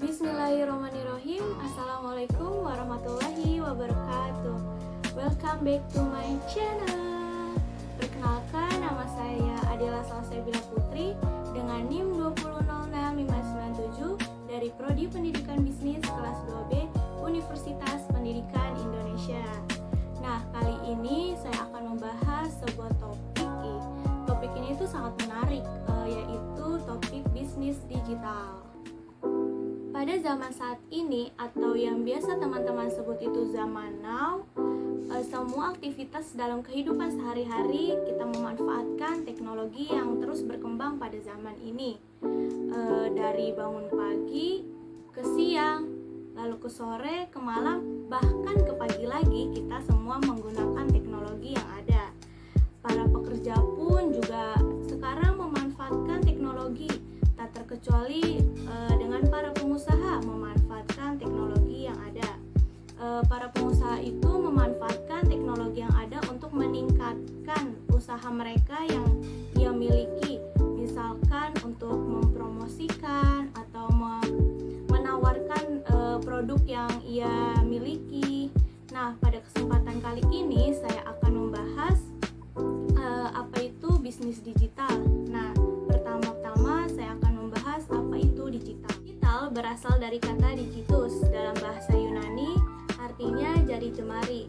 Bismillahirrahmanirrahim. Assalamualaikum warahmatullahi wabarakatuh. Welcome back to my channel. Perkenalkan, nama saya Adela Salsabila Putri dengan NIM 2006597 dari Prodi Pendidikan Bisnis kelas 2B Universitas Pendidikan Indonesia. Nah, kali ini saya akan membahas sebuah topik. Topik ini itu sangat menarik, yaitu topik bisnis digital. Pada zaman saat ini, atau yang biasa teman-teman sebut itu zaman now, semua aktivitas dalam kehidupan sehari-hari kita memanfaatkan teknologi yang terus berkembang pada zaman ini. Dari bangun pagi ke siang, lalu ke sore, ke malam, bahkan ke pagi lagi, kita semua menggunakan teknologi yang ada. Para pekerja pun juga sekarang memanfaatkan teknologi, tak terkecuali dengan para pengusaha memanfaatkan teknologi yang ada. Para pengusaha itu memanfaatkan teknologi yang ada untuk meningkatkan usaha mereka yang ia miliki, misalkan untuk mempromosikan atau menawarkan produk yang ia miliki. Nah, pada kesempatan kali ini saya akan membahas apa itu bisnis digital. Nah, pertama-tama saya akan membahas apa itu digital. Digital berasal dari kata digitus dalam bahasa Yunani, artinya jari jemari.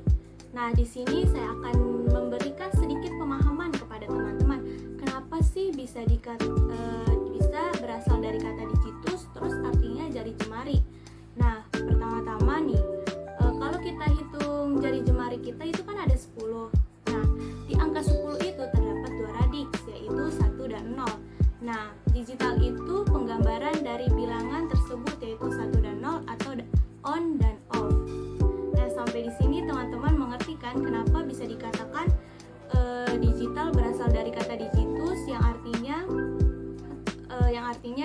Nah, di sini saya akan memberikan sedikit pemahaman kepada teman-teman. Kenapa sih bisa berasal dari kata digitus, terus artinya jari jemari? Nah, pertama-tama nih, kalau kita hitung jari jemari kita itu kan ada 10. Nah, di angka 10 itu terdapat dua radiks, yaitu 1 dan 0. Nah, digital itu penggambaran dari bilangan tersebut, yaitu 1 dan 0 atau on dan off. Nah, sampai di sini teman-teman mengerti kan kenapa bisa dikatakan digital berasal dari kata digitus yang artinya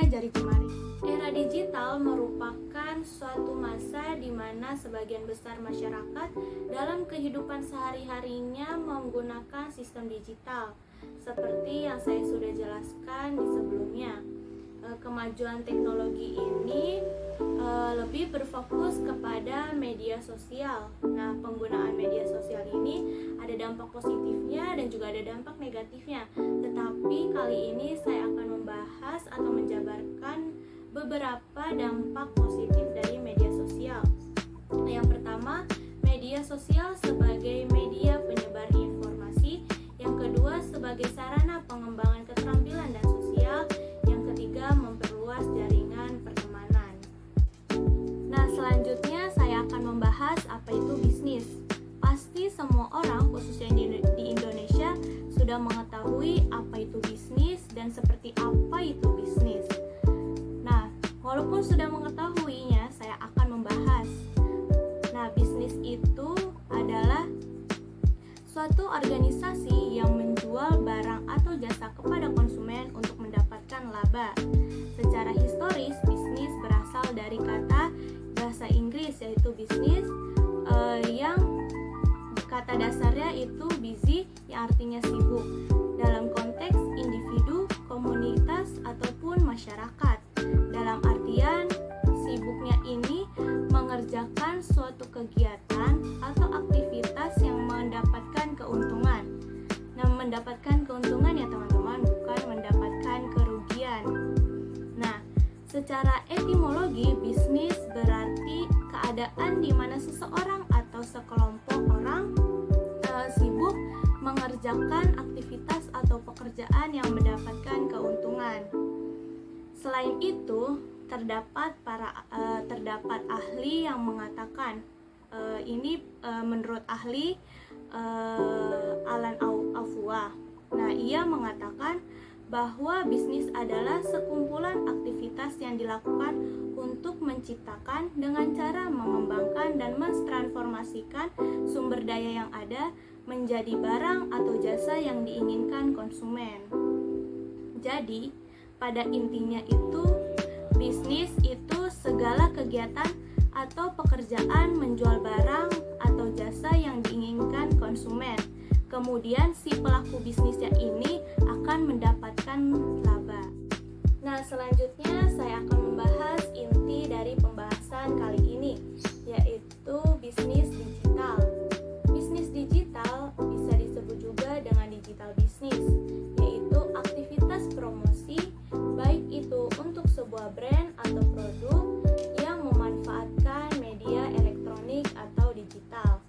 jari jemari. Era digital merupakan suatu masa di mana sebagian besar masyarakat dalam kehidupan sehari-harinya menggunakan sistem digital. Seperti yang saya sudah jelaskan di sebelumnya, kemajuan teknologi ini lebih berfokus kepada media sosial. Nah, penggunaan media sosial ini ada dampak positifnya dan juga ada dampak negatifnya. Tetapi kali ini saya akan membahas atau menjabarkan beberapa dampak positif dari media sosial. Yang pertama, media sosial sebagai media penyebar informasi. Yang kedua, sebagai sarana pengembangan keterampilan dan sosial. Yang ketiga, memperluas jaringan pertemanan. Nah, selanjutnya saya akan membahas apa itu bisnis. Pasti semua orang, khususnya di Indonesia, sudah mengetahui apa itu bisnis dan seperti apa itu bisnis. Nah, walaupun sudah mengetahuinya, saya akan membahas. Nah, bisnis itu adalah suatu organisasi yang menjual barang atau jasa kepada konsumen untuk mendapatkan laba. Secara historis, bisnis berasal dari kata bahasa Inggris, yaitu bisnis, yang kata dasarnya itu busy, yang artinya sibuk, dalam konteks individu, komunitas, ataupun masyarakat. Dalam artian, sibuknya ini mengerjakan suatu kegiatan atau aktivitas yang mendapatkan keuntungan. Nah, mendapatkan keuntungan ya teman-teman, bukan mendapatkan kerugian. Nah, secara etimologi, bisnis berarti keadaan di mana seseorang atau sekelompok orang sibuk mengerjakan aktivitas atau pekerjaan yang mendapatkan keuntungan. Selain itu, terdapat ahli yang mengatakan, menurut ahli Alan Aufua. Nah, ia mengatakan bahwa bisnis adalah sekumpulan aktivitas yang dilakukan untuk menciptakan dengan cara mengembangkan dan mentransformasikan sumber daya yang ada menjadi barang atau jasa yang diinginkan konsumen. Jadi, pada intinya itu, bisnis itu segala kegiatan atau pekerjaan menjual barang atau jasa yang diinginkan konsumen. Kemudian si pelaku bisnisnya ini akan mendapatkan laba. Nah, selanjutnya saya akan membahas inti dari pembahasan kali ini, yaitu bisnis digital. Bisnis digital bisa disebut juga dengan digital bisnis, yaitu aktivitas promosi, baik itu untuk sebuah brand atau produk yang memanfaatkan media elektronik atau digital.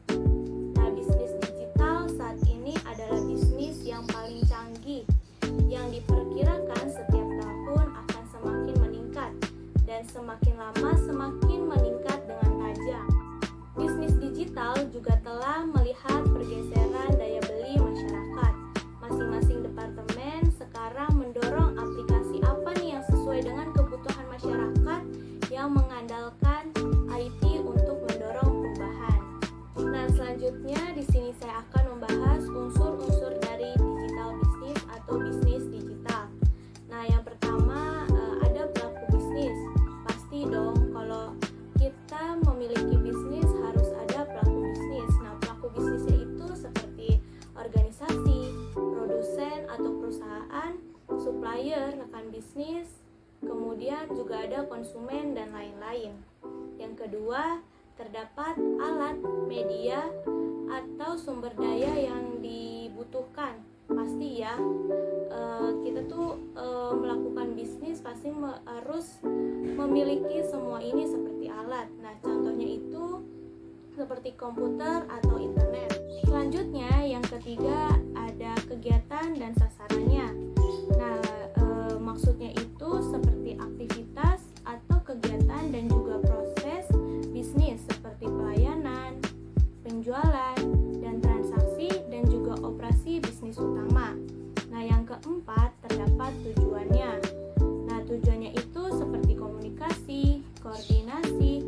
Nah, bisnis digital saat ini adalah bisnis yang paling canggih, yang diperkirakan setiap tahun akan semakin meningkat, dan semakin lama semakin meningkat dengan tajam. Bisnis digital juga telah melihat pergeseran daya beli masyarakat. Masing-masing departemen sekarang mendorong aplikasi apa nih yang sesuai dengan kebutuhan masyarakat yang mengandalkan IT untuk mendorong perubahan. Nah, selanjutnya di sini saya akan membahas unsur-unsur dari digital bisnis atau bisnis digital. Nah, yang pertama ada pelaku bisnis. Pasti dong kalau kita memiliki bisnis harus ada pelaku bisnis. Nah, pelaku bisnisnya itu seperti organisasi, produsen atau perusahaan, supplier, rekan bisnis, kemudian juga ada konsumen dan lain-lain. Yang kedua, terdapat alat, media, atau sumber daya yang dibutuhkan. Pasti ya, kita tuh melakukan bisnis pasti harus memiliki semua ini seperti alat. Nah, contohnya itu seperti komputer atau internet. Selanjutnya, yang ketiga ada kegiatan dan sasarannya. Nah, maksudnya itu seperti aktivitas atau kegiatan dan juga proses bisnis seperti pelayanan, penjualan, dan transaksi, dan juga operasi bisnis utama. Nah, yang keempat terdapat tujuannya. Nah, tujuannya itu seperti komunikasi, koordinasi,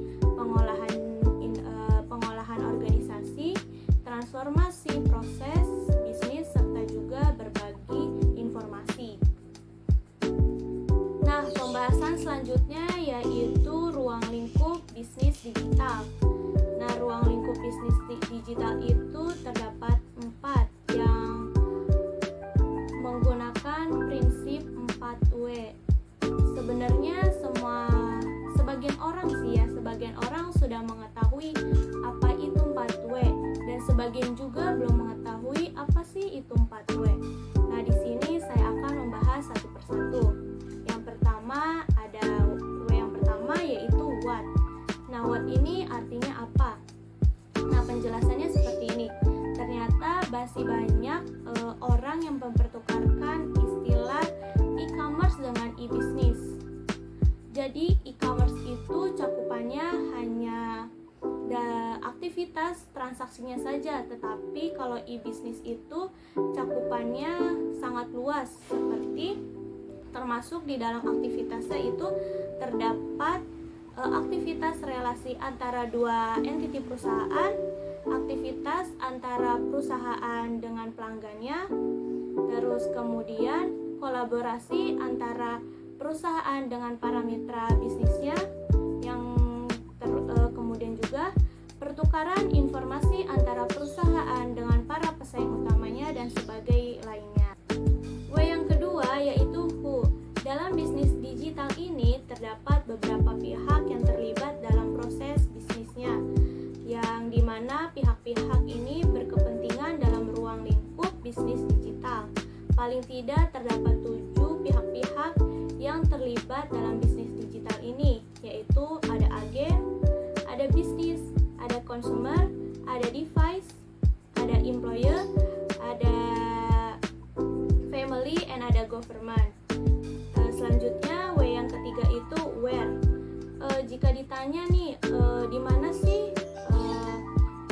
pengolahan organisasi, transformasi proses bisnis, serta juga berbagi informasi. Nah, pembahasan selanjutnya yaitu ruang lingkup bisnis digital. Nah, ruang lingkup bisnis digital itu terdapat 4 yang menggunakan prinsip 4W. Sebenarnya sebagian orang sudah mengetahui apa itu 4W, dan sebagian juga belum mengetahui apa sih itu 4W. Nah, di sini saya akan membahas satu persatu. Yang pertama ada W yang pertama yaitu what. Nah, what ini artinya apa? Nah, penjelasannya seperti ini. Ternyata masih banyak orang yang mempertukarkan istilah e-commerce dengan e-business. Jadi e-commerce itu cakupannya hanya aktivitas transaksinya saja, tetapi kalau e-business itu cakupannya sangat luas, seperti termasuk di dalam aktivitasnya itu terdapat aktivitas relasi antara dua entiti perusahaan, aktivitas antara perusahaan dengan pelanggannya, terus kemudian kolaborasi antara perusahaan dengan para mitra bisnisnya, kemudian juga pertukaran informasi antara perusahaan dengan para pesaing utamanya, dan sebagai lainnya. W yang kedua yaitu who. Dalam bisnis digital ini terdapat beberapa pihak yang terlibat dalam proses bisnisnya, yang dimana pihak-pihak ini berkepentingan dalam ruang lingkup bisnis digital. Paling tidak terdapat 7 pihak-pihak yang terlibat dalam bisnis digital ini, yaitu ada agen, ada bisnis, ada consumer, ada device, ada employer, ada family, and ada government. Selanjutnya W yang ketiga itu where. Jika ditanya nih, di mana sih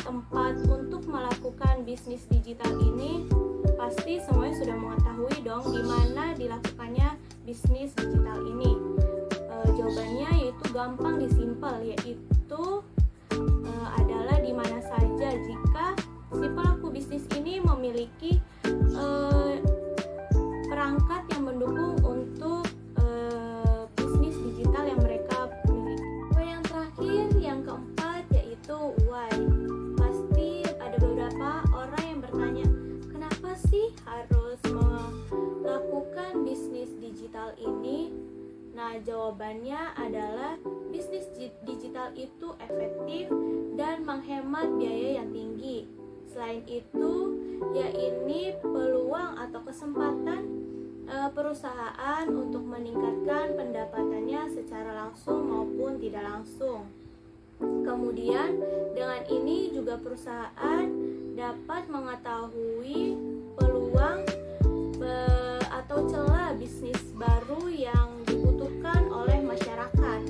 tempat untuk melakukan bisnis digital ini, pasti semuanya sudah mengetahui dong di mana dilakukannya bisnis digital ini. Jawabannya yaitu gampang disimpel, yaitu adalah di mana saja jika si pelaku bisnis ini memiliki perangkat yang mendukung untuk bisnis digital yang mereka miliki. Yang terakhir, yang keempat yaitu why. Pasti ada beberapa orang yang bertanya, kenapa sih harus melakukan bisnis digital ini? Nah, jawabannya adalah bisnis digital itu efektif dan menghemat biaya yang tinggi. Selain itu, ya ini peluang atau kesempatan perusahaan untuk meningkatkan pendapatannya secara langsung maupun tidak langsung. Kemudian, dengan ini juga perusahaan dapat mengetahui peluang atau celah bisnis baru yang dibutuhkan oleh masyarakat.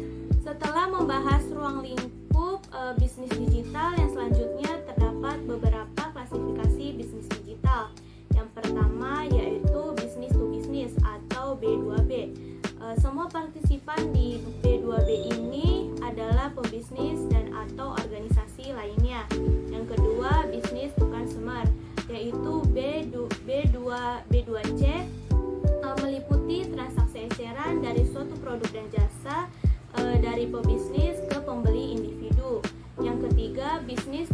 Setelah membahas ruang lingkup bisnis digital, yang selanjutnya terdapat beberapa klasifikasi bisnis digital. Yang pertama yaitu business to business atau B2B. Semua partisipan di B2B ini adalah pebisnis dan atau organisasi lainnya. Yang kedua, business to consumer, yaitu B2C, meliputi transaksi eceran dari suatu produk dan jasa dari pebisnis ke pembeli individu. Yang ketiga, business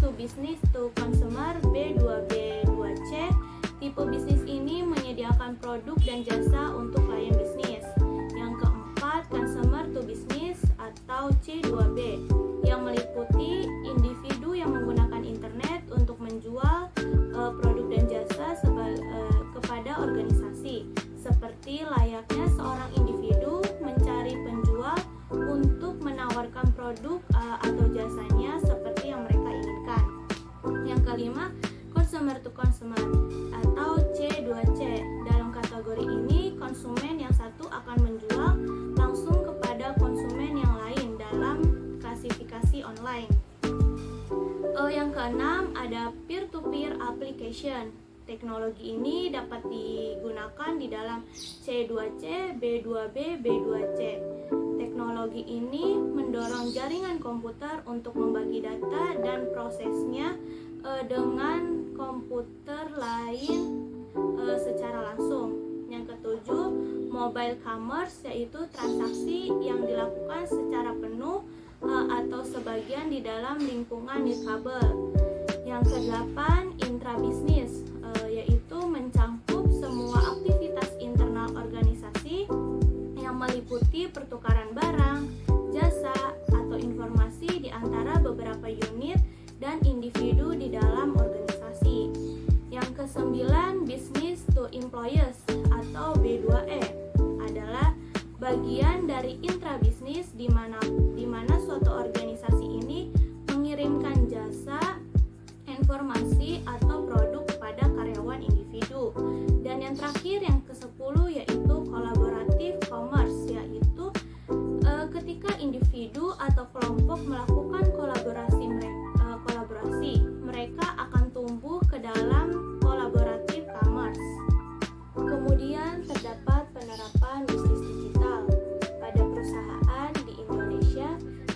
to consumer B2B2C. Tipe bisnis ini menyediakan produk dan jasa untuk klien bisnis. Yang keempat, consumer to business atau C2B, yang meliputi individu yang menggunakan internet untuk menjual produk dan jasa kepada organisasi, seperti layaknya seorang individu mencari penjual untuk menawarkan produk atau jasanya seperti yang mereka inginkan. Yang kelima, consumer to consumer atau C2C. Dalam kategori ini, konsumen yang satu akan menjual langsung kepada konsumen yang lain dalam klasifikasi online. Yang keenam, ada peer-to-peer application. Teknologi ini dapat digunakan di dalam C2C, B2B, B2C. Teknologi ini mendorong jaringan komputer untuk membagi data dan prosesnya dengan komputer lain secara langsung. Yang ketujuh, mobile commerce, yaitu transaksi yang dilakukan secara penuh atau sebagian di dalam lingkungan nirkabel. Yang kedelapan, intrabisnis, yaitu mencakup semua aktivitas internal organisasi yang meliputi pertukaran barang, jasa, atau informasi di antara beberapa unit dan individu di dalam organisasi. Yang kesembilan, business to employers atau B2E adalah bagian dari intrabisnis di mana suatu organisasi ini mengirimkan jasa, informasi atau produk kepada karyawan individu. Dan yang terakhir, yang ke-10 yaitu collaborative commerce, yaitu ketika individu atau kelompok melakukan kolaborasi, mereka akan tumbuh ke dalam collaborative commerce. Kemudian terdapat penerapan bisnis digital pada perusahaan di Indonesia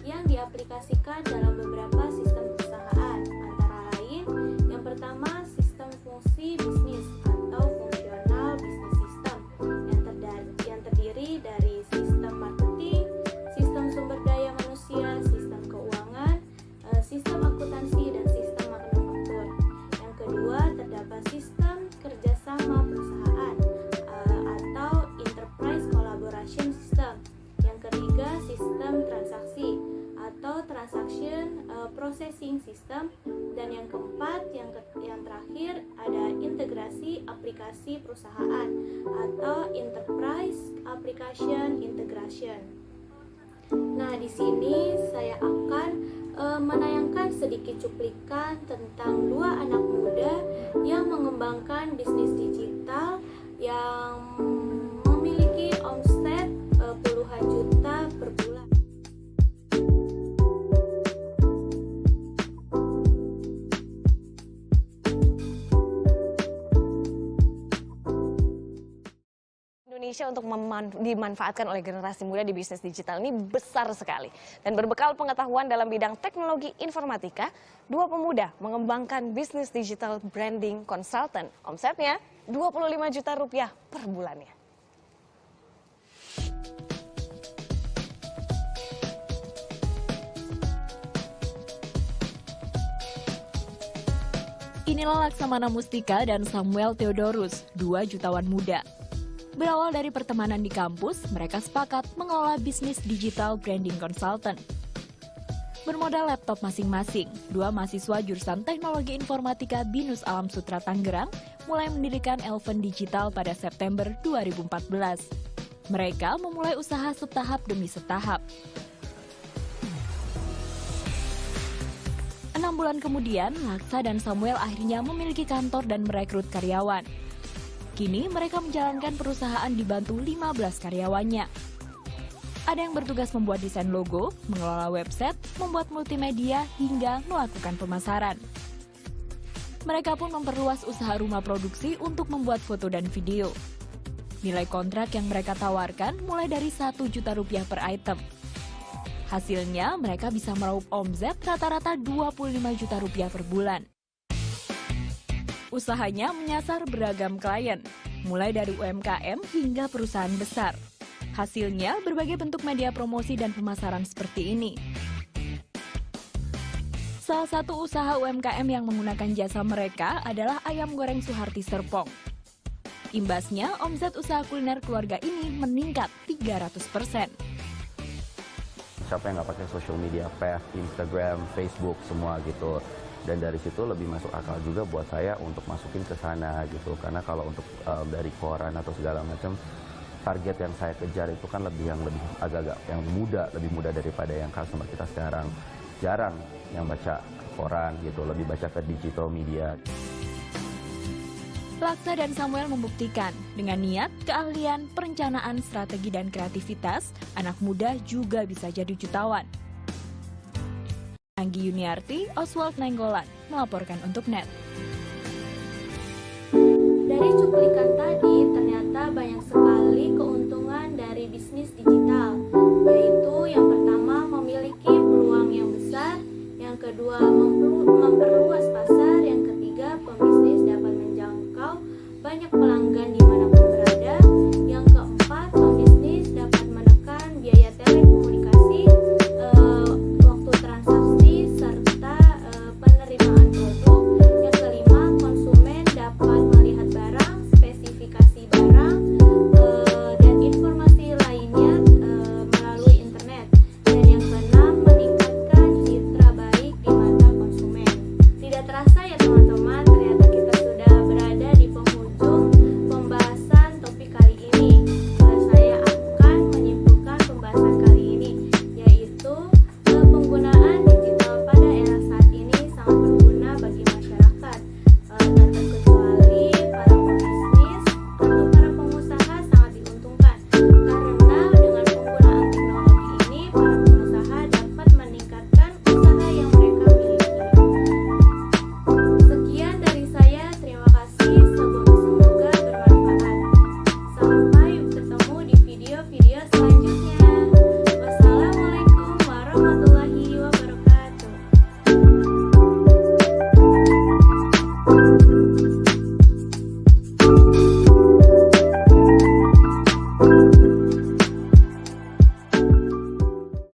yang diaplikasikan dalam beberapa sistem perusahaan, antara lain yang pertama, sistem fungsi bisnis atau fungsional business system yang terdiri dari sistem marketing, sistem sumber daya manusia, sistem keuangan, sistem akuntansi, dan sistem manufaktur. Yang kedua, terdapat sistem kerjasama perusahaan atau enterprise collaboration system. Yang ketiga, sistem transaksi atau transaction processing system. Dan yang keempat, yang terakhir ada integrasi aplikasi perusahaan atau enterprise application integration. Nah, di sini saya akan menayangkan sedikit cuplikan tentang dua anak muda yang mengembangkan bisnis digital yang memiliki omset puluhan juta per bulan. Indonesia untuk dimanfaatkan oleh generasi muda di bisnis digital ini besar sekali. Dan berbekal pengetahuan dalam bidang teknologi informatika, dua pemuda mengembangkan bisnis digital branding consultant. Omsetnya 25 juta rupiah per bulannya. Inilah Laksamana Mustika dan Samuel Theodorus, dua jutawan muda. Berawal dari pertemanan di kampus, mereka sepakat mengelola bisnis digital branding consultant. Bermodal laptop masing-masing, dua mahasiswa jurusan Teknologi Informatika BINUS Alam Sutera Tangerang mulai mendirikan Elven Digital pada September 2014. Mereka memulai usaha setahap demi setahap. 6 bulan kemudian, Laksa dan Samuel akhirnya memiliki kantor dan merekrut karyawan. Kini mereka menjalankan perusahaan dibantu 15 karyawannya. Ada yang bertugas membuat desain logo, mengelola website, membuat multimedia, hingga melakukan pemasaran. Mereka pun memperluas usaha rumah produksi untuk membuat foto dan video. Nilai kontrak yang mereka tawarkan mulai dari 1 juta rupiah per item. Hasilnya, mereka bisa meraup omzet rata-rata 25 juta rupiah per bulan. Usahanya menyasar beragam klien, mulai dari UMKM hingga perusahaan besar. Hasilnya, berbagai bentuk media promosi dan pemasaran seperti ini. Salah satu usaha UMKM yang menggunakan jasa mereka adalah ayam goreng Suharti Serpong. Imbasnya, omzet usaha kuliner keluarga ini meningkat 300%. Siapa yang nggak pakai social media, Instagram, Facebook, semua gitu. Dan dari situ lebih masuk akal juga buat saya untuk masukin ke sana gitu. Karena kalau untuk dari koran atau segala macam, target yang saya kejar itu kan lebih agak-agak yang lebih muda daripada yang customer kita sekarang. Jarang yang baca koran gitu, lebih baca ke digital media. Laksa dan Samuel membuktikan, dengan niat, keahlian, perencanaan, strategi, dan kreativitas, anak muda juga bisa jadi jutawan. Anggi Yuniarti, Oswald Nainggolan, melaporkan untuk NET. Dari cuplikan tadi, ternyata banyak sekali keuntungan dari bisnis digital, yaitu yang pertama memiliki peluang yang besar, yang kedua